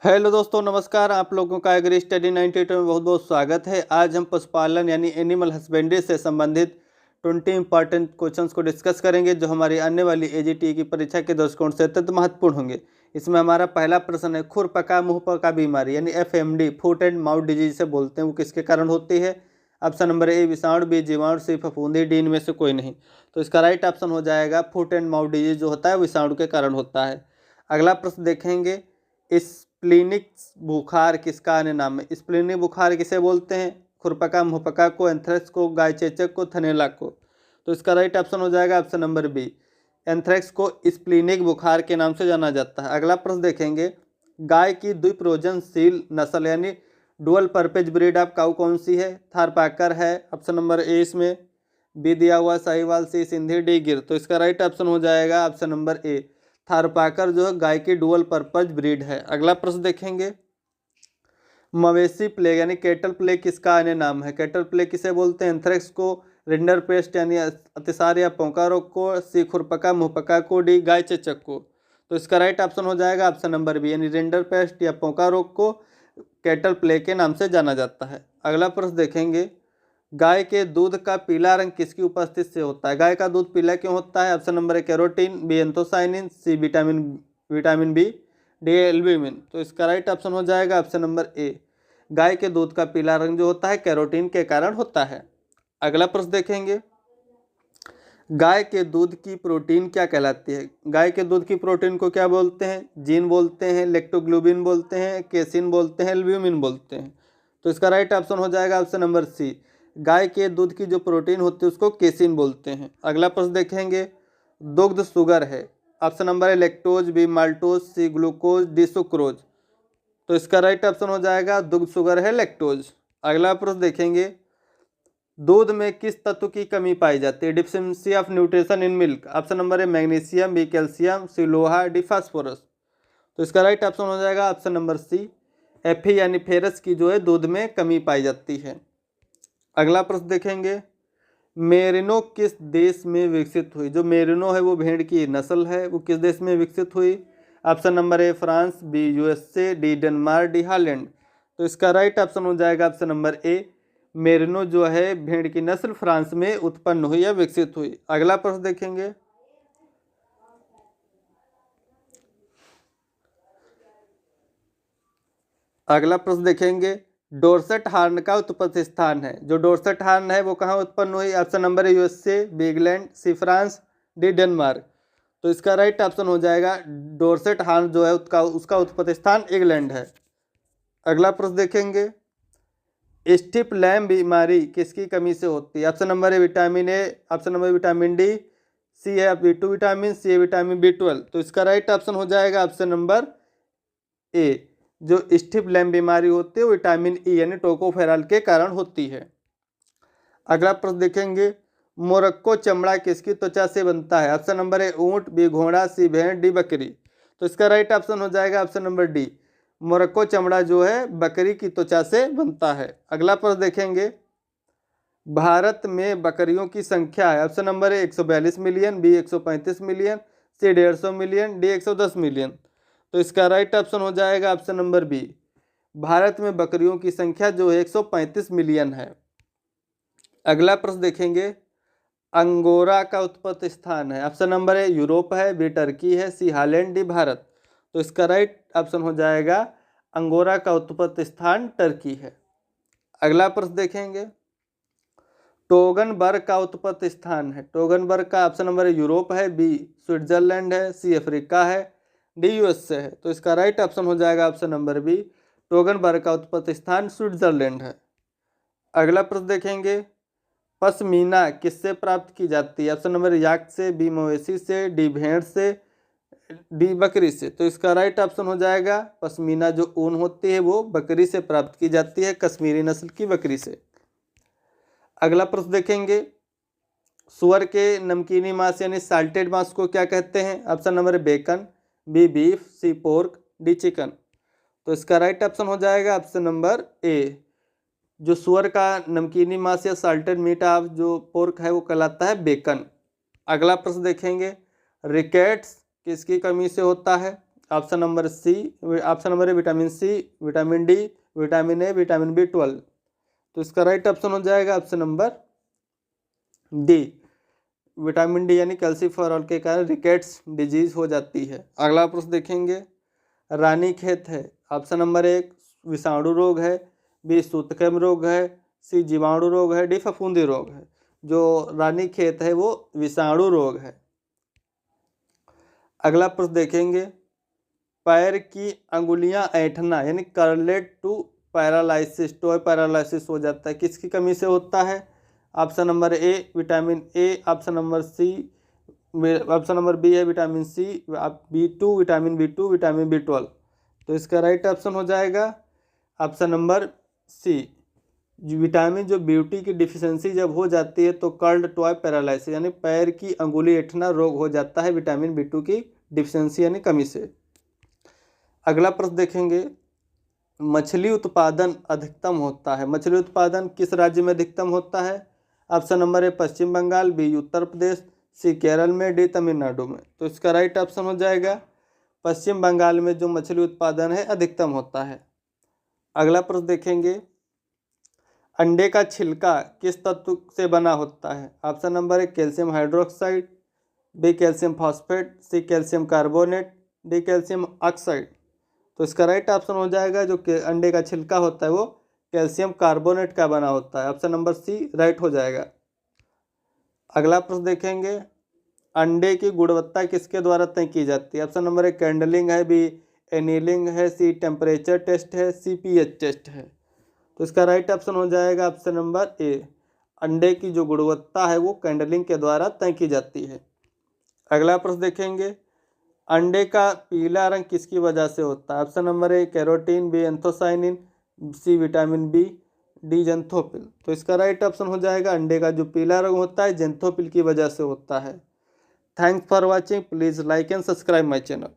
Hello दोस्तों, नमस्कार। आप लोगों का एग्री स्टडी 92 में बहुत बहुत स्वागत है। आज हम पशुपालन यानी एनिमल हस्बेंड्री से संबंधित 20 इंपॉर्टेंट क्वेश्चंस को डिस्कस करेंगे जो हमारी आने वाली एजीटी की परीक्षा के दृष्टिकोण से अत्यंत महत्वपूर्ण होंगे। इसमें हमारा पहला प्रश्न है, खुरपका मुंहपका बीमारी यानी FMD foot and mouth disease से बोलते हैं, वो किसके कारण होती है? ऑप्शन नंबर ए विषाणु, बी जीवाणु, सी फफूंदी, डी इनमें से कोई नहीं। तो इसका राइट ऑप्शन हो जाएगा फुट एंड माउथ डिजीज जो होता है विषाणु के कारण होता है। अगला प्रश्न देखेंगे, स्प्लीनिक बुखार किसका अन्य नाम है? स्प्लीनिक बुखार किसे बोलते हैं? खुरपका मुंहपका को, एंथ्रेक्स को, गायचेचक को, थनैला को। तो इसका राइट ऑप्शन हो जाएगा ऑप्शन नंबर बी, एंथ्रेक्स को स्प्लीनिक बुखार के नाम से जाना जाता है। अगला प्रश्न देखेंगे, गाय की द्विप्रयोजनशील नस्ल यानी डुअल पर्पज ब्रीड ऑफ काऊ कौन सी है? थारपाकर है ऑप्शन नंबर ए इसमें, बी दिया हुआ साहिवाल, सी सिंधी, डी गिर। तो इसका राइट ऑप्शन हो जाएगा ऑप्शन नंबर ए, थारपाकर जो है गाय की डुअल पर्पज ब्रीड है। अगला प्रश्न देखेंगे, मवेशी प्लेग यानी कैटल प्लेग किसका अन्य नाम है? कैटल प्लेग किसे बोलते हैं? एंथ्रेक्स को, रिंडर पेस्ट यानी अतिसार या पोका रोग को, सी खुरपका मुंहपका को, डी गाय चेचक को। तो इसका राइट ऑप्शन हो जाएगा ऑप्शन नंबर बी यानी रिंडर पेस्ट या पोका रोग को कैटल प्लेग के नाम से जाना जाता है। अगला प्रश्न देखेंगे, गाय के दूध का पीला रंग किसकी उपस्थिति से होता है? गाय का दूध पीला क्यों होता है? Option number A carotene, B anthocyanin, C vitamin B, D albumin. तो इसका राइट ऑप्शन हो जाएगा ऑप्शन नंबर ए, गाय के दूध का पीला रंग जो होता है कैरोटीन के कारण होता है। अगला प्रश्न देखेंगे, गाय के दूध की प्रोटीन क्या कहलाती है? गाय के दूध की प्रोटीन को क्या बोलते हैं? जीन बोलते हैं, लेक्टोग्लोबिन बोलते हैं, केसिन बोलते हैं, एल्ब्यूमिन बोलते हैं। तो इसका राइट ऑप्शन हो जाएगा ऑप्शन नंबर सी, गाय के दूध की जो प्रोटीन होती है उसको केसिन बोलते हैं। अगला प्रश्न देखेंगे, दुग्ध शुगर है option number A lactose, B maltose, C glucose, D sucrose. तो इसका राइट ऑप्शन हो जाएगा दुग्ध शुगर है लैक्टोज। अगला प्रश्न देखेंगे, दूध में किस तत्व की कमी पाई जाती है? Deficiency of nutrition in milk. Option number A magnesium, B calcium, C लोहा, डी फास्फोरस। तो इसका राइट ऑप्शन हो जाएगा ऑप्शन नंबर सी, एफी यानी फेरस की जो है दूध में कमी पाई जाती है। अगला प्रश्न देखेंगे, मेरिनो किस देश में विकसित हुई? जो मेरिनो है वो भेड़ की नस्ल है, वो किस देश में विकसित हुई? Option number A France, B USA, D Denmark, D Holland. तो इसका राइट ऑप्शन हो जाएगा ऑप्शन नंबर ए, मेरिनो जो है भेड़ की नस्ल फ्रांस में उत्पन्न हुई या विकसित हुई। अगला प्रश्न देखेंगे, डोरसेट हॉर्न का उत्पत्ति स्थान है। जो डोरसेट हॉर्न है वो कहाँ उत्पन्न हुई? Option number A USA, B England, C France, D Denmark. तो इसका राइट ऑप्शन हो जाएगा डोरसेट हॉर्न जो है उसका उत्पत्ति स्थान इंग्लैंड है। अगला प्रश्न देखेंगे, स्टिप लैम बीमारी किसकी कमी से होती है? Option number A vitamin A, option number vitamin D, C है B2 विटामिन, सी है विटामिन B12। तो इसका राइट ऑप्शन हो जाएगा ऑप्शन नंबर ए, जो स्टिप लैम बीमारी होती है वो विटामिन ई यानी टोकोफेरॉल के कारण होती है। अगला प्रश्न देखेंगे, मोरक्को चमड़ा किसकी त्वचा से बनता है? ऑप्शन नंबर ए ऊंट, बी घोड़ा, सी भेड़, डी बकरी। तो इसका राइट ऑप्शन हो जाएगा ऑप्शन नंबर डी, मोरक्को चमड़ा जो है बकरी की त्वचा से बनता है। अगला प्रश्न देखेंगे, भारत में बकरियों की संख्या है। Option number A 142 million, B 135 million, C 150 million, D 110 million. तो इसका राइट ऑप्शन हो जाएगा ऑप्शन नंबर बी, भारत में बकरियों की संख्या जो है 135 मिलियन है। अगला प्रश्न देखेंगे, अंगोरा का उत्पत्ति स्थान है। ऑप्शन नंबर ए यूरोप है, बी टर्की है, सी हॉलैंड, डी भारत। तो इसका राइट ऑप्शन हो जाएगा अंगोरा का उत्पत्ति स्थान टर्की है। अगला प्रश्न देखेंगे, टोगनबर्ग का उत्पत्ति स्थान है। टोगनबर्ग का ऑप्शन नंबर ए यूरोप है, बी स्विट्जरलैंड है, सी अफ्रीका है, डी यूएसए है। तो इसका राइट ऑप्शन हो जाएगा ऑप्शन नंबर बी, टोगनबर्ग का उत्पत्ति स्थान स्विट्जरलैंड है। अगला प्रश्न देखेंगे, पश्मीना किससे प्राप्त की जाती है? ऑप्शन नंबर याक से, बी मवेशी से, डी भेड़ से, डी बकरी से। तो इसका राइट ऑप्शन हो जाएगा पश्मीना जो ऊन होती है वो बकरी से प्राप्त की जाती है, कश्मीरी नस्ल की बकरी से। अगला प्रश्न देखेंगे, सुअर के नमकीनी मांस यानी साल्टेड मांस को क्या कहते हैं? Option number bacon, B beef, C pork, D chicken. तो इसका राइट ऑप्शन हो जाएगा ऑप्शन नंबर ए, जो सुअर का नमकीनी मांस या साल्टेड मीट ऑफ जो पोर्क है वो कहलाता है बेकन। अगला प्रश्न देखेंगे, रिकेट्स किसकी कमी से होता है? Option number C, option number A vitamin C, vitamin D, vitamin A, vitamin B12। तो इसका राइट ऑप्शन हो जाएगा option number D, vitamin D यानी कैल्सीफेरॉल के कारण रिकेट्स डिजीज हो जाती है। अगला प्रश्न देखेंगे, रानीखेत है। ऑप्शन नंबर एक विषाणु रोग है, बी सूतकम रोग है, सी जीवाणु रोग है, डी फफूंदी रोग है। जो रानीखेत है वो विषाणु रोग है। अगला प्रश्न देखेंगे, पैर की अंगुलियां ऐंठना यानी करलेट टू पैरालाइसिस, टॉय पैरालाइसिस हो जाता है, किसकी कमी से होता है? Option number A vitamin A, option number C, option number B है vitamin C, B2, vitamin B2, vitamin B12। तो इसका राइट ऑप्शन हो जाएगा ऑप्शन नंबर सी, विटामिन जो ब्यूटी की डिफिशियंसी जब हो जाती है तो कर्ल्ड टॉय पैरालाइसिस यानी पैर की अंगुली ऐंठना रोग हो जाता है विटामिन B2 की डिफिशियंसी यानी कमी से। अगला प्रश्न देखेंगे, मछली उत्पादन अधिकतम होता है, मछली उत्पादन किस राज्य में अधिकतम होता है? Option number A Paschim Bangal, B Uttar Pradesh, C Kerala में, डी तमिलनाडु में। तो इसका राइट ऑप्शन हो जाएगा पश्चिम बंगाल में जो मछली उत्पादन है अधिकतम होता है। अगला प्रश्न देखेंगे, अंडे का छिलका किस तत्व से बना होता है? Option number A calcium hydroxide, B calcium phosphate, C calcium carbonate, D calcium oxide. तो इसका राइट ऑप्शन हो जाएगा जो अंडे का छिलका होता है वो कैल्शियम कार्बोनेट का बना होता है, ऑप्शन नंबर सी राइट हो जाएगा। अगला प्रश्न देखेंगे, अंडे की गुणवत्ता किसके द्वारा तय की जाती है? ऑप्शन नंबर ए कैंडलिंग है, बी एनीलिंग है, सी टेम्परेचर टेस्ट है, सी pH टेस्ट है। तो इसका राइट ऑप्शन हो जाएगा ऑप्शन नंबर ए, अंडे की जो गुणवत्ता है वो कैंडलिंग के द्वारा तय की जाती है। अगला प्रश्न देखेंगे, अंडे का पीला रंग किसकी वजह से होता है? Option number A carotene, B anthocyanin, C vitamin B, D xanthophyll. तो इसका राइट ऑप्शन हो जाएगा अंडे का जो पीला रंग होता है जेंथोपिल की वजह से होता है। Thanks for watching, please like and subscribe my channel.